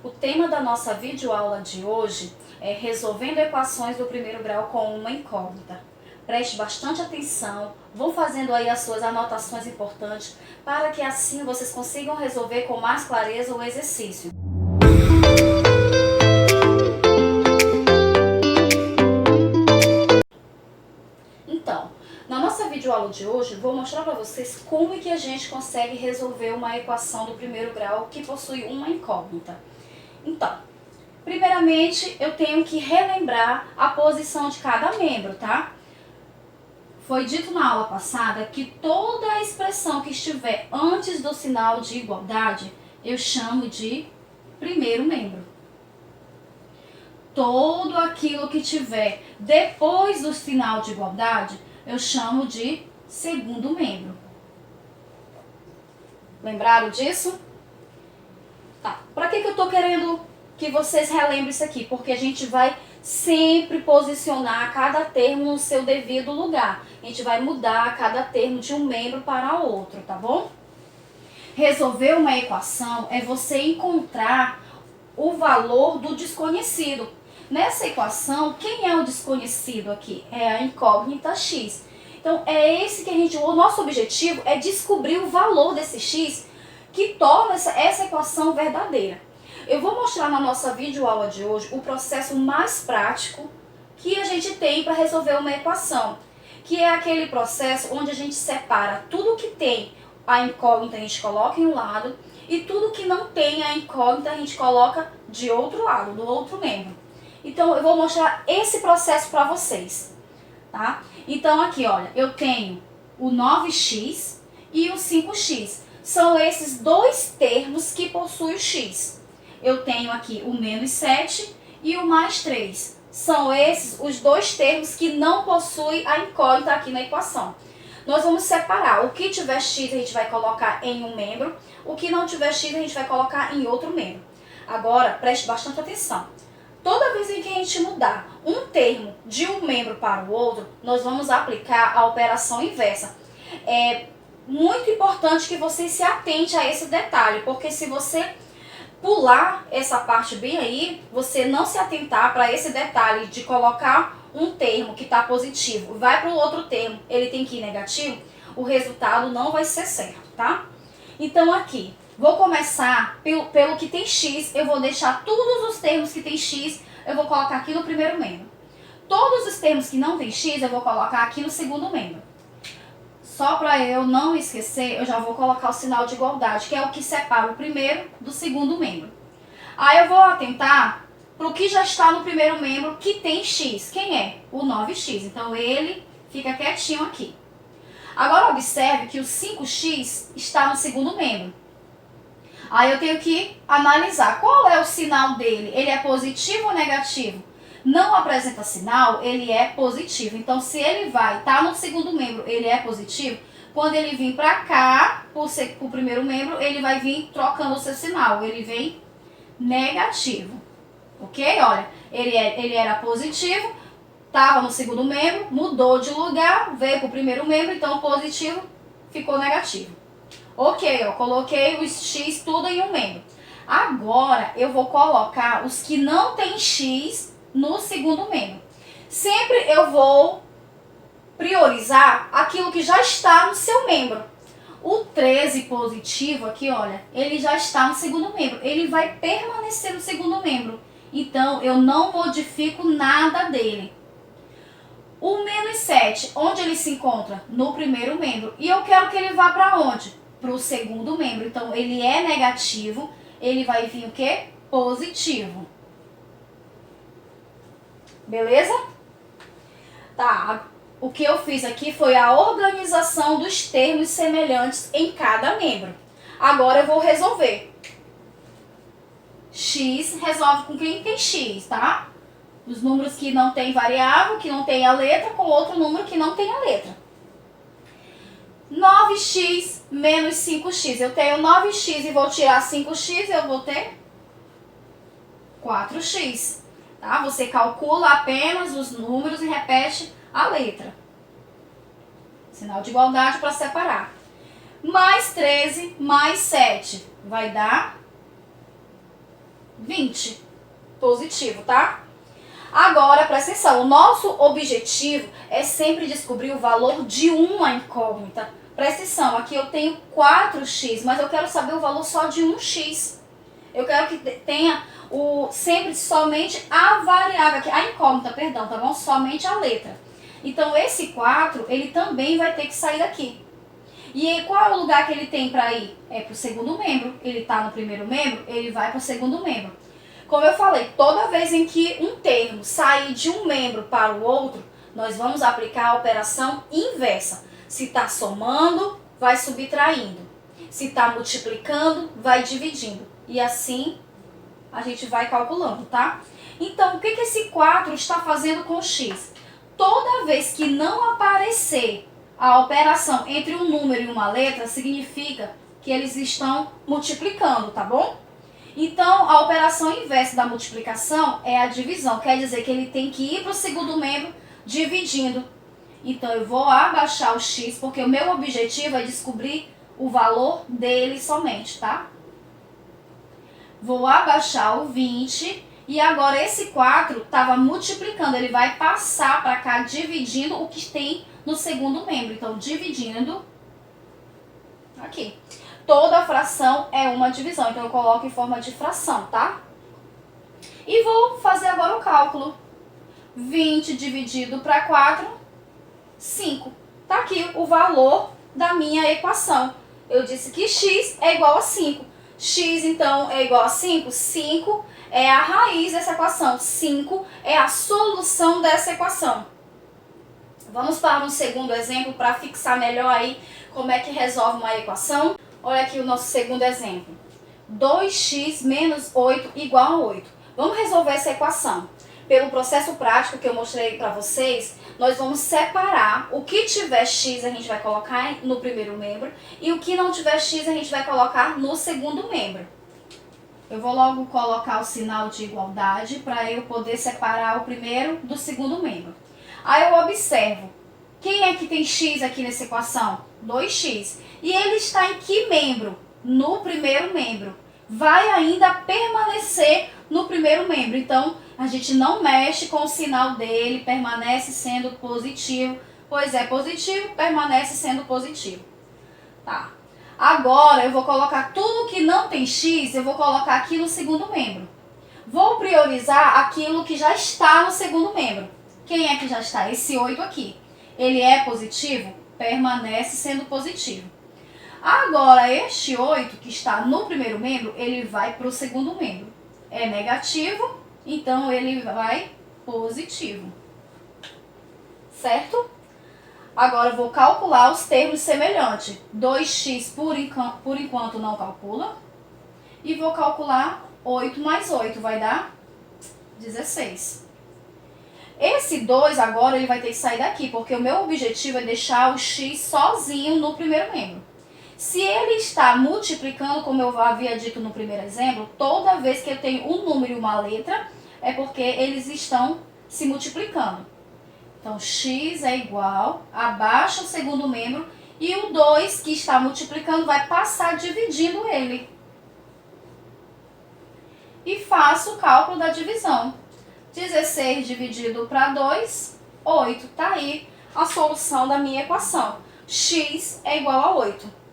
O tema da nossa videoaula de hoje é resolvendo equações do primeiro grau com uma incógnita. Preste bastante atenção, vão fazendo aí as suas anotações importantes para que assim vocês consigam resolver com mais clareza o exercício. Então, na nossa videoaula de hoje, vou mostrar para vocês como é que a gente consegue resolver uma equação do primeiro grau que possui uma incógnita. Então, primeiramente, eu tenho que relembrar a posição de cada membro, tá? Foi dito na aula passada que toda a expressão que estiver antes do sinal de igualdade, eu chamo de primeiro membro. Todo aquilo que tiver depois do sinal de igualdade, eu chamo de segundo membro. Lembraram disso? Tá. Para que eu estou querendo que vocês relembrem isso aqui? Porque a gente vai sempre posicionar cada termo no seu devido lugar. A gente vai mudar cada termo de um membro para outro, tá bom? Resolver uma equação é você encontrar o valor do desconhecido. Nessa equação, quem é o desconhecido aqui? É a incógnita x. Então, é esse que o nosso objetivo é descobrir o valor desse x que torna essa equação verdadeira. Eu vou mostrar na nossa videoaula de hoje o processo mais prático que a gente tem para resolver uma equação, que é aquele processo onde a gente separa tudo que tem a incógnita, a gente coloca em um lado, e tudo que não tem a incógnita, a gente coloca de outro lado, do outro membro. Então, eu vou mostrar esse processo para vocês, tá? Então, aqui, olha, eu tenho o 9x e o 5x. São esses dois termos que possuem o x. Eu tenho aqui o menos 7 e o mais 3. São esses os dois termos que não possuem a incógnita aqui na equação. Nós vamos separar. O que tiver x a gente vai colocar em um membro. O que não tiver x a gente vai colocar em outro membro. Agora, preste bastante atenção. Toda vez em que a gente mudar um termo de um membro para o outro, nós vamos aplicar a operação inversa. É muito importante que você se atente a esse detalhe, porque se você pular essa parte bem aí, você não se atentar para esse detalhe de colocar um termo que está positivo, vai para o outro termo, ele tem que ir negativo, o resultado não vai ser certo, tá? Então aqui, vou começar pelo que tem x, eu vou deixar todos os termos que tem x, eu vou colocar aqui no primeiro membro. Todos os termos que não tem x, eu vou colocar aqui no segundo membro. Só para eu não esquecer, eu já vou colocar o sinal de igualdade, que é o que separa o primeiro do segundo membro. Aí eu vou atentar para o que já está no primeiro membro que tem x. Quem é? O 9x. Então ele fica quietinho aqui. Agora observe que o 5x está no segundo membro. Aí eu tenho que analisar qual é o sinal dele. Ele é positivo ou negativo? Não apresenta sinal, ele é positivo. Então, se ele vai estar no segundo membro, ele é positivo. Quando ele vir para cá, por o primeiro membro, ele vai vir trocando o seu sinal. Ele vem negativo. Ok? Olha, ele era positivo, estava no segundo membro, mudou de lugar, veio para o primeiro membro, então positivo ficou negativo. Ok, ó, coloquei os x tudo em um membro. Agora, eu vou colocar os que não tem x no segundo membro. Sempre eu vou priorizar aquilo que já está no seu membro. O 13 positivo aqui, olha, ele já está no segundo membro. Ele vai permanecer no segundo membro. Então, eu não modifico nada dele. O menos 7, onde ele se encontra? No primeiro membro. E eu quero que ele vá para onde? Para o segundo membro. Então, ele é negativo, ele vai vir o quê? Positivo. Beleza? Tá, o que eu fiz aqui foi a organização dos termos semelhantes em cada membro. Agora eu vou resolver. X resolve com quem tem x, tá? Os números que não tem variável, que não tem a letra, com outro número que não tem a letra. 9x menos 5x. Eu tenho 9x e vou tirar 5x, eu vou ter 4x. Tá? Você calcula apenas os números e repete a letra. Sinal de igualdade para separar. Mais 13 mais 7 vai dar 20. Positivo, tá? Agora, presta atenção, o nosso objetivo é sempre descobrir o valor de uma incógnita. Presta atenção, aqui eu tenho 4x, mas eu quero saber o valor só de 1x. Eu quero que tenha sempre somente a variável, aqui, a incógnita, perdão, tá bom? Somente a letra. Então, esse 4, ele também vai ter que sair daqui. E aí, qual é o lugar que ele tem para ir? É para o segundo membro. Ele está no primeiro membro, ele vai para o segundo membro. Como eu falei, toda vez em que um termo sair de um membro para o outro, nós vamos aplicar a operação inversa. Se está somando, vai subtraindo. Se está multiplicando, vai dividindo. E assim a gente vai calculando, tá? Então, o que esse 4 está fazendo com o x? Toda vez que não aparecer a operação entre um número e uma letra, significa que eles estão multiplicando, tá bom? Então, a operação inversa da multiplicação é a divisão. Quer dizer que ele tem que ir para o segundo membro dividindo. Então, eu vou abaixar o x, porque o meu objetivo é descobrir o valor dele somente, tá? Vou abaixar o 20 e agora esse 4 estava multiplicando. Ele vai passar para cá dividindo o que tem no segundo membro. Então, dividindo aqui. Toda fração é uma divisão, então eu coloco em forma de fração, tá? E vou fazer agora o cálculo. 20 dividido para 4, 5. Tá aqui o valor da minha equação. Eu disse que x é igual a 5. X, então, é igual a 5. 5 é a raiz dessa equação. 5 é a solução dessa equação. Vamos para um segundo exemplo para fixar melhor aí como é que resolve uma equação. Olha aqui o nosso segundo exemplo. 2x menos 8 igual a 8. Vamos resolver essa equação. Pelo processo prático que eu mostrei para vocês, nós vamos separar o que tiver x a gente vai colocar no primeiro membro e o que não tiver x a gente vai colocar no segundo membro. Eu vou logo colocar o sinal de igualdade para eu poder separar o primeiro do segundo membro. Aí eu observo, quem é que tem x aqui nessa equação? 2x. E ele está em que membro? No primeiro membro. Vai ainda permanecer no primeiro membro. Então, a gente não mexe com o sinal dele, permanece sendo positivo. Pois é, positivo, permanece sendo positivo. Tá. Agora, eu vou colocar tudo que não tem x, eu vou colocar aqui no segundo membro. Vou priorizar aquilo que já está no segundo membro. Quem é que já está? Esse 8 aqui. Ele é positivo? Permanece sendo positivo. Agora, este 8 que está no primeiro membro, ele vai para o segundo membro. É negativo, então ele vai positivo. Certo? Agora, eu vou calcular os termos semelhantes. 2x por enquanto não calcula. E vou calcular 8 mais 8, vai dar 16. Esse 2 agora ele vai ter que sair daqui, porque o meu objetivo é deixar o x sozinho no primeiro membro. Se ele está multiplicando, como eu havia dito no primeiro exemplo, toda vez que eu tenho um número e uma letra, é porque eles estão se multiplicando. Então, x é igual, abaixa o segundo membro, e o 2 que está multiplicando vai passar dividindo ele. E faço o cálculo da divisão. 16 dividido para 2, 8. Tá aí a solução da minha equação. X é igual a 8.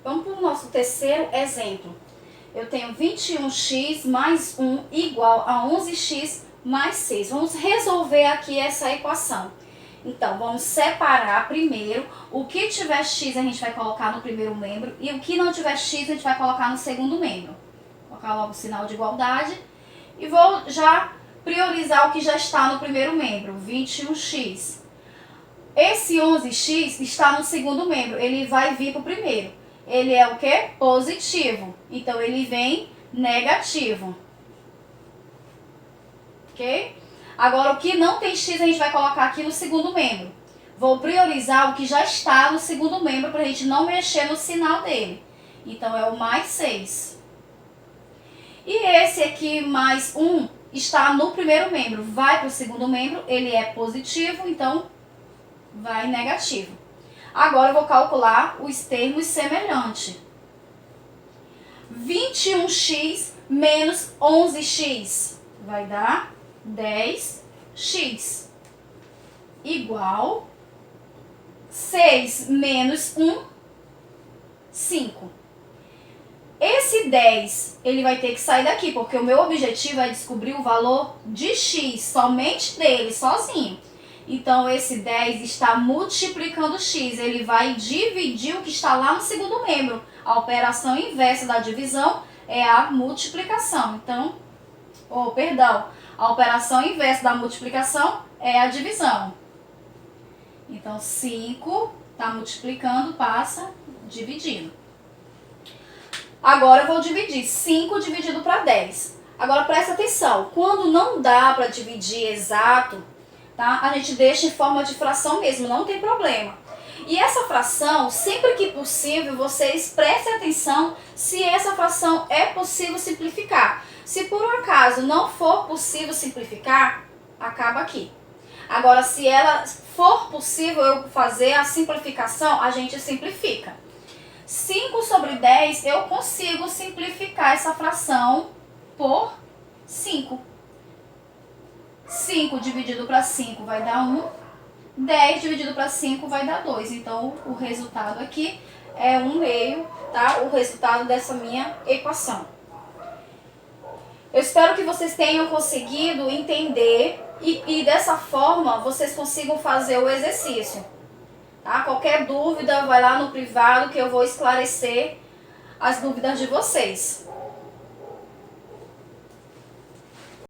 Vamos para o nosso terceiro exemplo. Eu tenho 21x mais 1 igual a 11x mais 6. Vamos resolver aqui essa equação. Então, vamos separar primeiro o que tiver x a gente vai colocar no primeiro membro e o que não tiver x a gente vai colocar no segundo membro. Vou colocar logo o sinal de igualdade e vou já priorizar o que já está no primeiro membro, 21x. Esse 11x está no segundo membro, ele vai vir para o primeiro. Ele é o quê? Positivo. Então, ele vem negativo. Ok? Agora, o que não tem x a gente vai colocar aqui no segundo membro. Vou priorizar o que já está no segundo membro para a gente não mexer no sinal dele. Então, é o mais 6. E esse aqui, mais 1, está no primeiro membro. Vai para o segundo membro, ele é positivo, então vai negativo. Agora eu vou calcular os termos semelhantes. 21x menos 11x vai dar 10x. Igual 6 menos 1, 5. Esse 10, ele vai ter que sair daqui, porque o meu objetivo é descobrir o valor de x, somente dele, sozinho. Então, esse 10 está multiplicando x, ele vai dividir o que está lá no segundo membro. A operação inversa da divisão é a multiplicação. Então, a operação inversa da multiplicação é a divisão. Então, 5 está multiplicando, passa dividindo. Agora eu vou dividir 5 dividido para 10. Agora presta atenção, quando não dá para dividir exato, tá? A gente deixa em forma de fração mesmo, não tem problema. E essa fração, sempre que possível, vocês prestem atenção se essa fração é possível simplificar. Se por um acaso não for possível simplificar, acaba aqui. Agora, se ela for possível eu fazer a simplificação, a gente simplifica. 5 sobre 10, eu consigo simplificar essa fração por 5. 5 dividido para 5 vai dar 1. 10 dividido para 5 vai dar 2. Então, o resultado aqui é 1/2, tá? O resultado dessa minha equação. Eu espero que vocês tenham conseguido entender e dessa forma vocês consigam fazer o exercício. Tá? Qualquer dúvida, vai lá no privado que eu vou esclarecer as dúvidas de vocês.